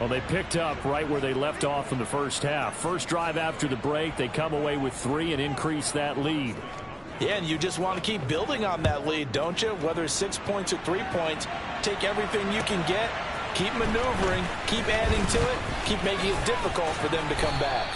Well, they picked up right where they left off in the first half. First drive after the break, they come away with 3 and increase that lead. Yeah, and you just want to keep building on that lead, don't you? Whether it's 6 points or 3 points, take everything you can get, keep maneuvering, keep adding to it, keep making it difficult for them to come back.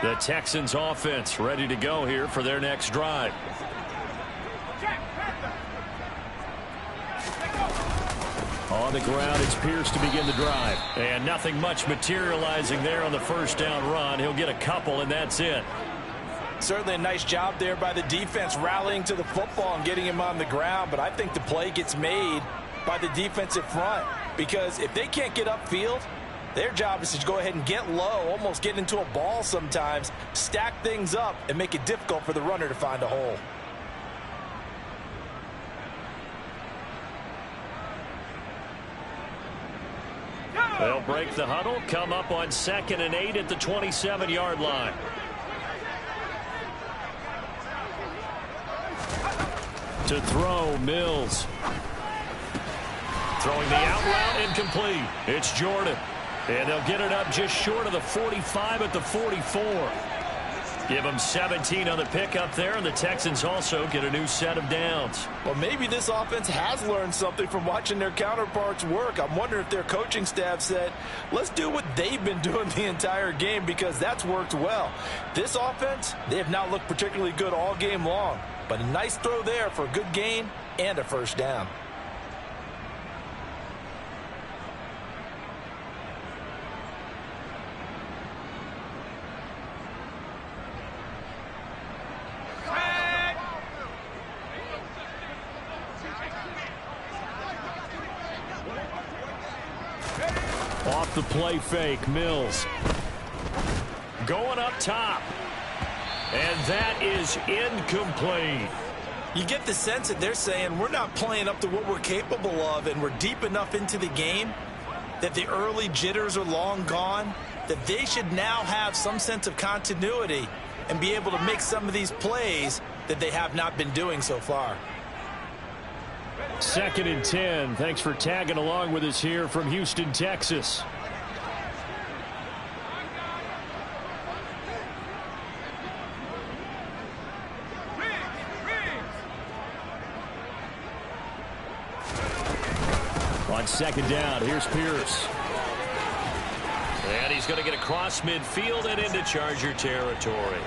The Texans offense ready to go here for their next drive. On the ground, it's Pierce to begin the drive. And nothing much materializing there on the first down run. He'll get a couple, and that's it. Certainly a nice job there by the defense rallying to the football and getting him on the ground. But I think the play gets made by the defensive front. Because if they can't get upfield, their job is to go ahead and get low, almost get into a ball sometimes, stack things up, and make it difficult for the runner to find a hole. They'll break the huddle, come up on 2nd and 8 at the 27-yard line. To throw, Mills. Throwing the out route, incomplete. It's Jordan. And they'll get it up just short of the 45 at the 44. Give them 17 on the pickup there, and the Texans also get a new set of downs. Well, maybe this offense has learned something from watching their counterparts work. I'm wondering if their coaching staff said, let's do what they've been doing the entire game, because that's worked well. This offense, they have not looked particularly good all game long, but a nice throw there for a good gain and a first down. Off the play fake, Mills. Going up top. And that is incomplete. You get the sense that they're saying we're not playing up to what we're capable of, and we're deep enough into the game that the early jitters are long gone, that they should now have some sense of continuity and be able to make some of these plays that they have not been doing so far. 2nd and 10. Thanks for tagging along with us here from Houston, Texas. On 2nd down, here's Pierce. And he's going to get across midfield and into Charger territory.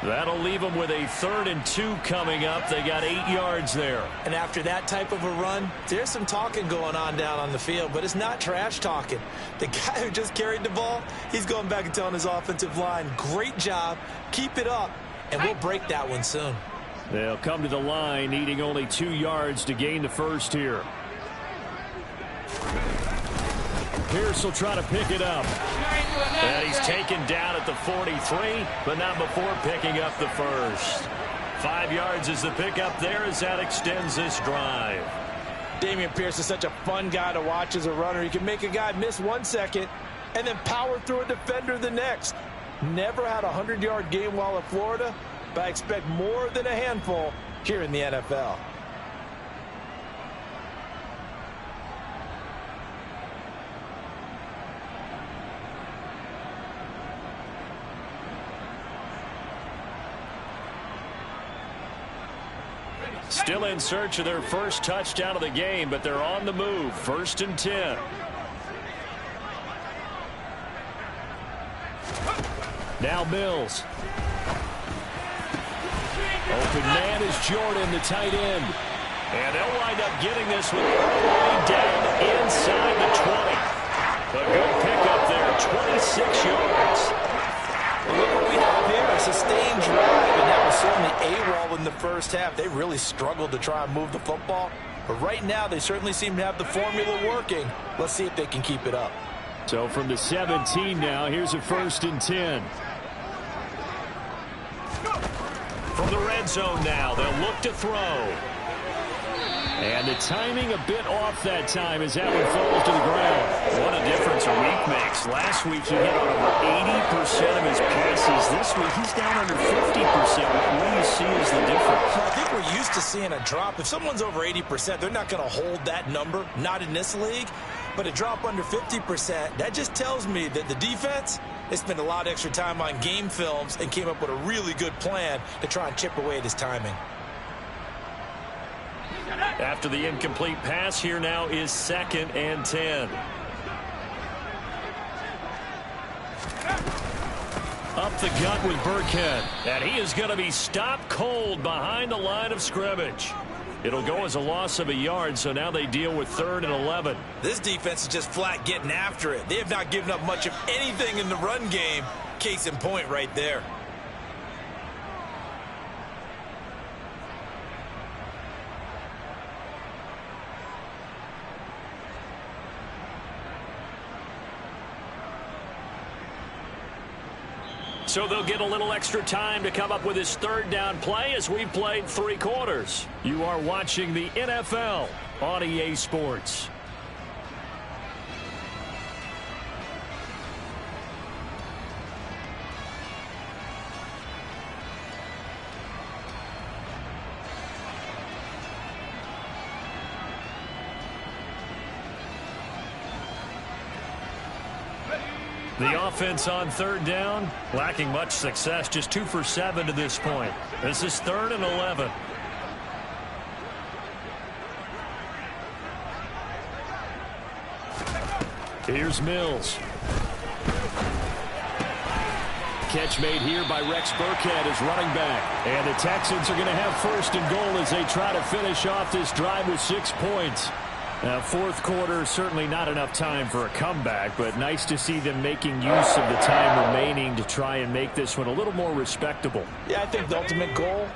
That'll leave them with a 3rd and 2 coming up. They got 8 yards there. And after that type of a run, there's some talking going on down on the field, but it's not trash talking. The guy who just carried the ball, he's going back and telling his offensive line, great job, keep it up, and we'll break that one soon. They'll come to the line, needing only 2 yards to gain the first here. Pierce will try to pick it up. And he's taken down at the 43, but not before picking up the first. 5 yards is the pickup there as that extends this drive. Dameon Pierce is such a fun guy to watch as a runner. He can make a guy miss 1 second and then power through a defender the next. Never had a 100-yard game while at Florida, but I expect more than a handful here in the NFL. Still in search of their first touchdown of the game, but they're on the move. 1st and 10. Now Mills. Open man is Jordan, the tight end. And they'll wind up getting this one all the way down inside the 20. A good pickup there, 26 yards. Well, look what we have here, a sustained drive, and that was certainly AWOL in the first half. They really struggled to try and move the football, but right now they certainly seem to have the formula working. Let's see if they can keep it up. So from the 17 now, here's a 1st and 10. From the red zone now, they'll look to throw. And the timing a bit off that time as that one falls to the ground. What a difference a week makes. Last week he hit on over 80% of his passes. This week he's down under 50%. What do you see as the difference? I think we're used to seeing a drop. If someone's over 80%, they're not going to hold that number, not in this league. But a drop under 50%, that just tells me that the defense, they spent a lot of extra time on game films and came up with a really good plan to try and chip away at his timing. After the incomplete pass, here now is 2nd and 10. Up the gut with Burkhead. And he is going to be stopped cold behind the line of scrimmage. It'll go as a loss of a yard, so now they deal with 3rd and 11. This defense is just flat getting after it. They have not given up much of anything in the run game. Case in point right there. So they'll get a little extra time to come up with his 3rd down play as we've played 3 quarters. You are watching the NFL on EA Sports. The offense on 3rd down, lacking much success, just 2 for 7 to this point. This is 3rd and 11. Here's Mills. Catch made here by Rex Burkhead as running back. And the Texans are going to have 1st and goal as they try to finish off this drive with 6 points. Now, 4th quarter, certainly not enough time for a comeback, but nice to see them making use of the time remaining to try and make this one a little more respectable. Yeah, I think the ultimate goal,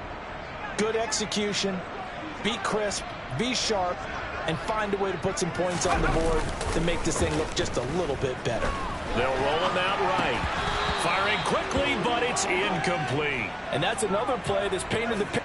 good execution, be crisp, be sharp, and find a way to put some points on the board to make this thing look just a little bit better. They'll roll him out right. Firing quickly, but it's incomplete. And that's another play that's painted the picture.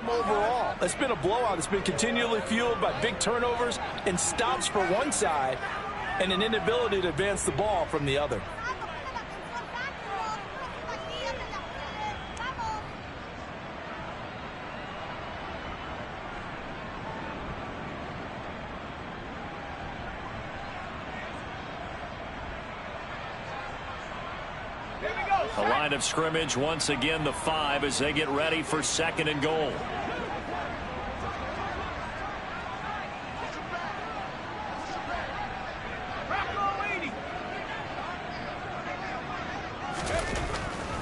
Overall, it's been a blowout. It's been continually fueled by big turnovers and stops for one side and an inability to advance the ball from the other. The line of scrimmage once again the 5 as they get ready for 2nd and goal.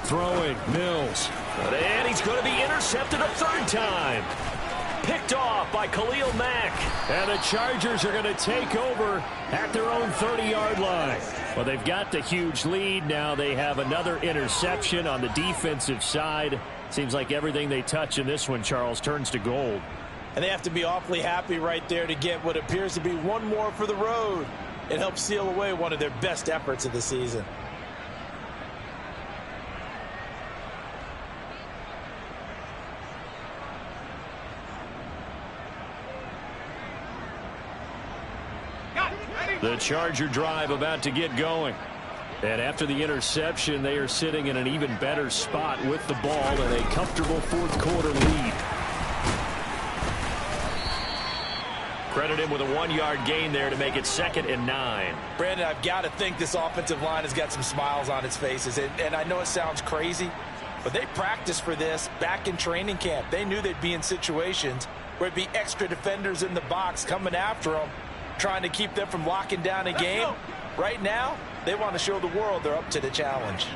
Throwing, Mills. And he's going to be intercepted a 3rd time. Picked off by Khalil Mack. And the Chargers are going to take over at their own 30-yard line. Well, they've got the huge lead. Now they have another interception on the defensive side. Seems like everything they touch in this one, Charles, turns to gold. And they have to be awfully happy right there to get what appears to be one more for the road. It helps seal away one of their best efforts of the season. The Charger drive about to get going. And after the interception, they are sitting in an even better spot with the ball and a comfortable 4th quarter lead. Credit him with a 1-yard gain there to make it 2nd and 9. Brandon, I've got to think this offensive line has got some smiles on its faces. And I know it sounds crazy, but they practiced for this back in training camp. They knew they'd be in situations where it'd be extra defenders in the box coming after them, trying to keep them from locking down a game. Right now, they want to show the world they're up to the challenge.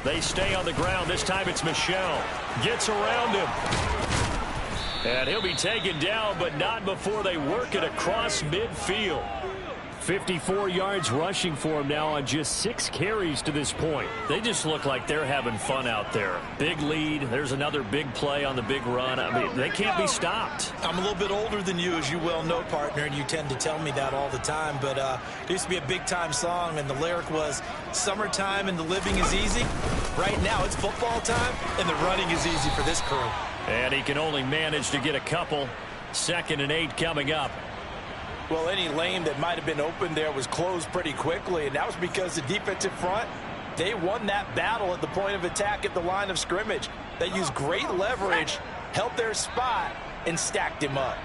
They stay on the ground. This time it's Michel. Gets around him. And he'll be taken down, but not before they work it across midfield. 54 yards rushing for him now on just 6 carries to this point. They just look like they're having fun out there. Big lead. There's another big play on the big run. I mean, they can't be stopped. I'm a little bit older than you, as you well know, partner, and you tend to tell me that all the time. But there used to be a big-time song, and the lyric was, "Summertime and the living is easy." Right now, it's football time, and the running is easy for this crew. And he can only manage to get a couple. 2nd and 8 coming up. Well, any lane that might have been open there was closed pretty quickly, and that was because the defensive front, they won that battle at the point of attack at the line of scrimmage. They used great leverage, held their spot, and stacked him up.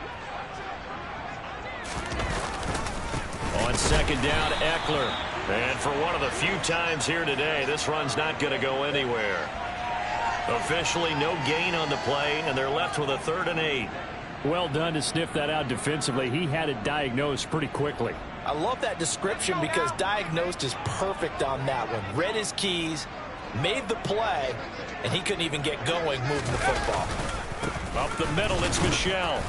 On 2nd down, Eckler. And for one of the few times here today, this run's not going to go anywhere. Officially, no gain on the play, and they're left with a 3rd and 8. Well done to sniff that out defensively. He had it diagnosed pretty quickly. I love that description because diagnosed is perfect on that one. Read his keys, made the play, and he couldn't even get going moving the football. Up the middle, it's Michel.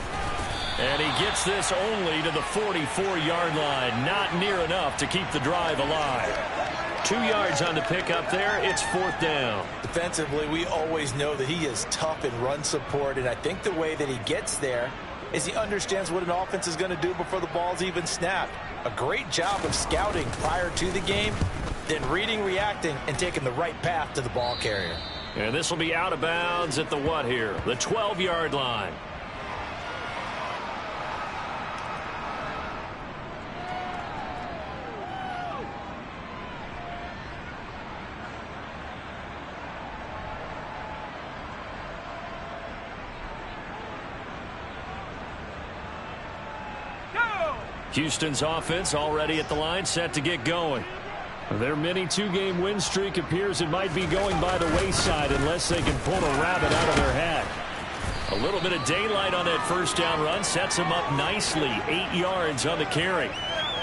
And he gets this only to the 44-yard line. Not near enough to keep the drive alive. 2 yards on the pickup there. It's 4th down. Defensively, we always know that he is tough in run support, and I think the way that he gets there is he understands what an offense is going to do before the ball's even snapped. A great job of scouting prior to the game, then reading, reacting, and taking the right path to the ball carrier. And this will be out of bounds at the what here? The 12-yard line. Houston's offense already at the line, set to get going. Their mini 2-game win streak appears it might be going by the wayside unless they can pull a rabbit out of their hat. A little bit of daylight on that 1st down run sets him up nicely. 8 yards on the carry.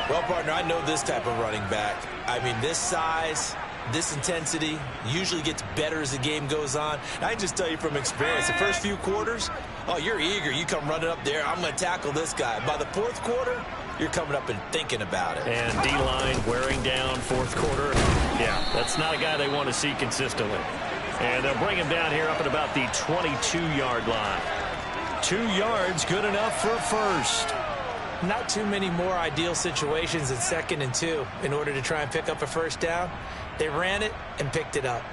Well, partner, I know this type of running back. I mean, this size, this intensity usually gets better as the game goes on. And I can just tell you from experience, the first few quarters, oh, you're eager. You come running up there, I'm going to tackle this guy. By the 4th quarter, you're coming up and thinking about it. And D-line wearing down 4th quarter. Yeah, that's not a guy they want to see consistently. And they'll bring him down here up at about the 22-yard line. 2 yards, good enough for a first. Not too many more ideal situations in 2nd and 2 in order to try and pick up a 1st down. They ran it and picked it up.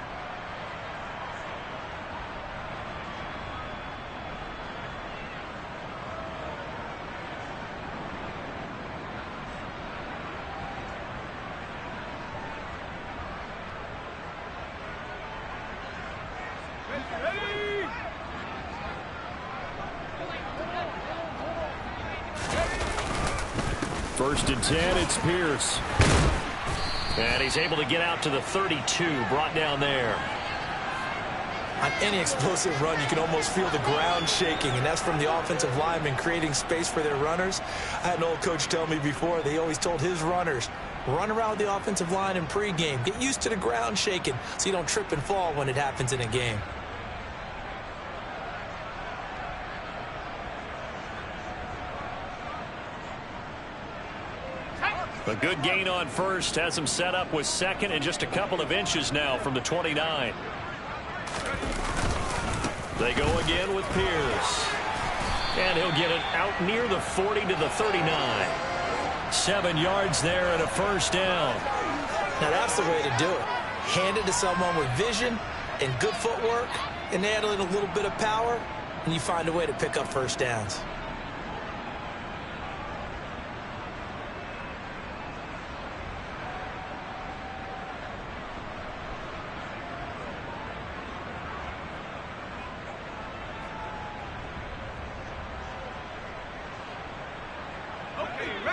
First and 10, it's Pierce. And he's able to get out to the 32, brought down there. On any explosive run, you can almost feel the ground shaking, and that's from the offensive linemen creating space for their runners. I had an old coach tell me before, they always told his runners, run around the offensive line in pregame. Get used to the ground shaking so you don't trip and fall when it happens in a game. A good gain on first has him set up with 2nd and just a couple of inches now from the 29. They go again with Pierce. And he'll get it out near the 40 to the 39. 7 yards there and a 1st down. Now that's the way to do it. Hand it to someone with vision and good footwork and add in a little bit of power, and you find a way to pick up 1st downs.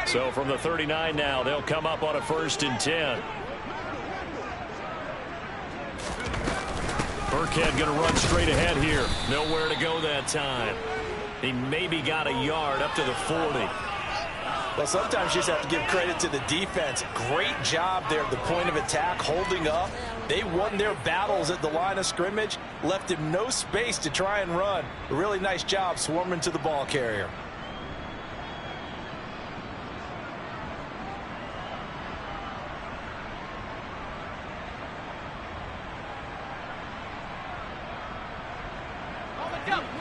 So from the 39 now, they'll come up on a 1st and 10. Burkhead going to run straight ahead here. Nowhere to go that time. He maybe got a yard up to the 40. Well, sometimes you just have to give credit to the defense. Great job there at the point of attack, holding up. They won their battles at the line of scrimmage, left him no space to try and run. A really nice job swarming to the ball carrier.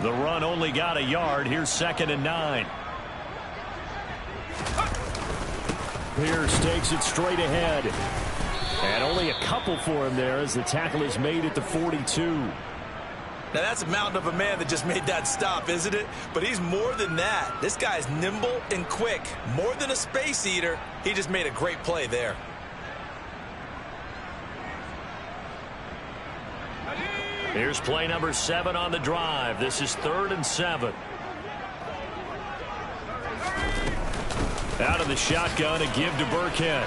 The run only got a yard. Here's 2nd and 9. Pierce takes it straight ahead. And only a couple for him there as the tackle is made at the 42. Now, that's a mountain of a man that just made that stop, isn't it? But he's more than that. This guy's nimble and quick. More than a space eater. He just made a great play there. Here's play number 7 on the drive. This is 3rd and 7. Out of the shotgun, a give to Burkhead.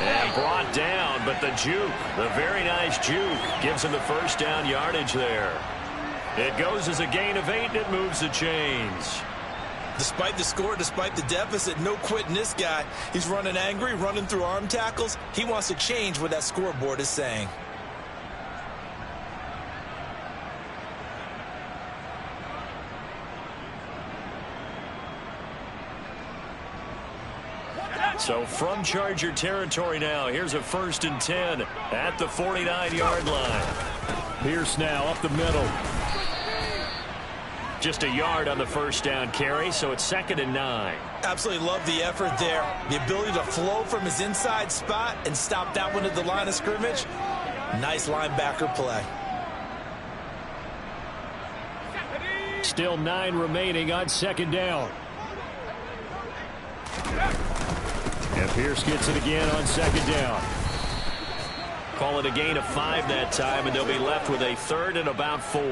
And brought down, but the juke, the very nice juke, gives him the 1st down yardage there. It goes as a gain of 8, and it moves the chains. Despite the score, despite the deficit, no quitting this guy. He's running angry, running through arm tackles. He wants to change what that scoreboard is saying. So from Charger territory now, here's a 1st and 10 at the 49-yard line. Pierce now up the middle. Just a yard on the 1st down carry, so it's 2nd and 9. Absolutely love the effort there. The ability to flow from his inside spot and stop that one at the line of scrimmage. Nice linebacker play. Still 9 remaining on 2nd down. And Pierce gets it again on 2nd down. Call it a gain of 5 that time, and they'll be left with a 3rd and about 4.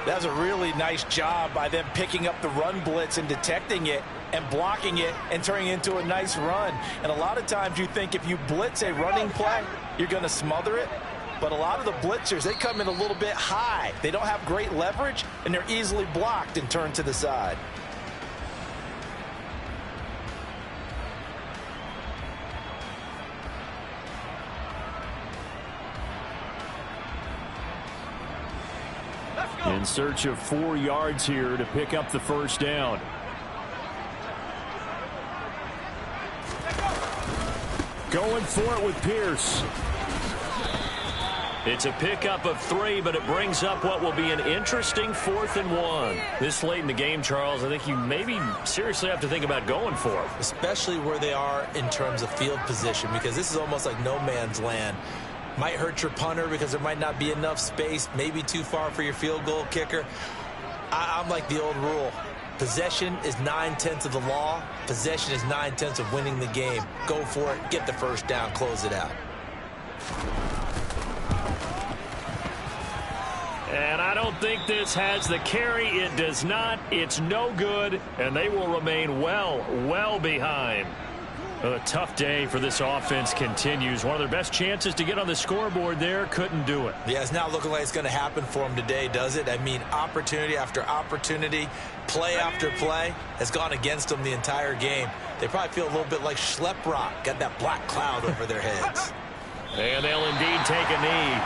That was a really nice job by them picking up the run blitz and detecting it and blocking it and turning it into a nice run. And a lot of times you think if you blitz a running play, you're going to smother it. But a lot of the blitzers, they come in a little bit high. They don't have great leverage, and they're easily blocked and turned to the side. In search of 4 yards here to pick up the 1st down. Going for it with Pierce. It's a pickup of 3, but it brings up what will be an interesting 4th and 1. This late in the game, Charles, I think you maybe seriously have to think about going for it. Especially where they are in terms of field position, because this is almost like no man's land. Might hurt your punter because there might not be enough space, maybe too far for your field goal kicker. I'm like the old rule. Possession is 9/10 of the law. Possession is 9/10 of winning the game. Go for it, get the 1st down, close it out. And I don't think this has the carry. It does not. It's no good, and they will remain well behind. A tough day for this offense continues. One of their best chances to get on the scoreboard there, couldn't do it. Yeah, it's not looking like it's going to happen for them today, does it? I mean, opportunity after opportunity, play after play has gone against them the entire game. They probably feel a little bit like Schlepp Rock, got that black cloud over their heads. And they'll indeed take a knee.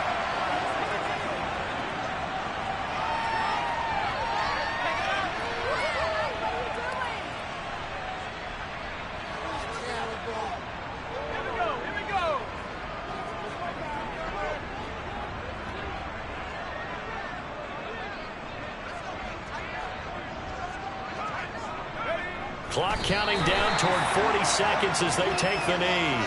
Clock counting down toward 40 seconds as they take the knee.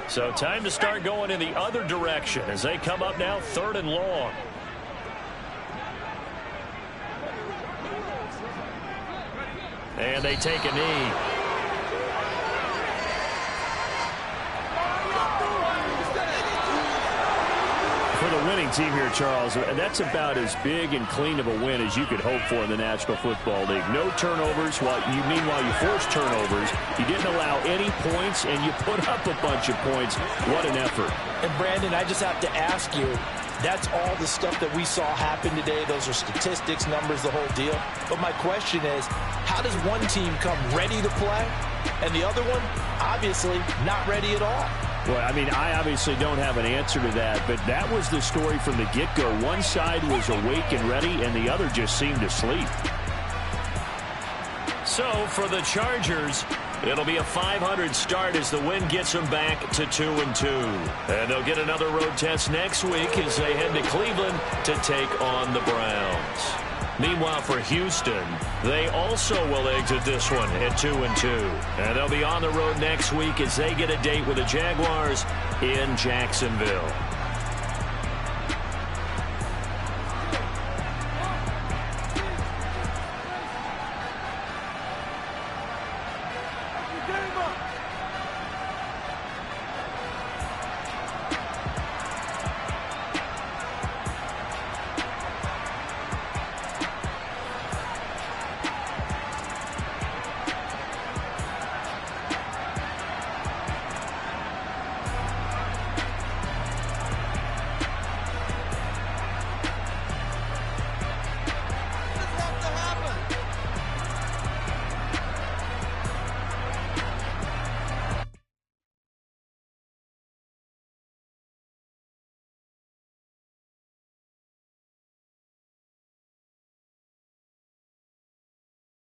So time to start going in the other direction as they come up now 3rd and long. And they take a knee. winning team here, Charles. That's about as big and clean of a win as you could hope for in the National Football League. No turnovers. Meanwhile, you forced turnovers. You didn't allow any points, and you put up a bunch of points. What an effort. And, Brandon, I just have to ask you, that's all the stuff that we saw happen today. Those are statistics, numbers, the whole deal. But my question is, how does one team come ready to play, and the other one, obviously, not ready at all? Well, I mean, I obviously don't have an answer to that, but that was the story from the get-go. One side was awake and ready, and the other just seemed asleep. So, for the Chargers, it'll be a 500 start as the win gets them back to 2-2. And they'll get another road test next week as they head to Cleveland to take on the Browns. Meanwhile, for Houston, they also will exit this one at 2-2. And they'll be on the road next week as they get a date with the Jaguars in Jacksonville.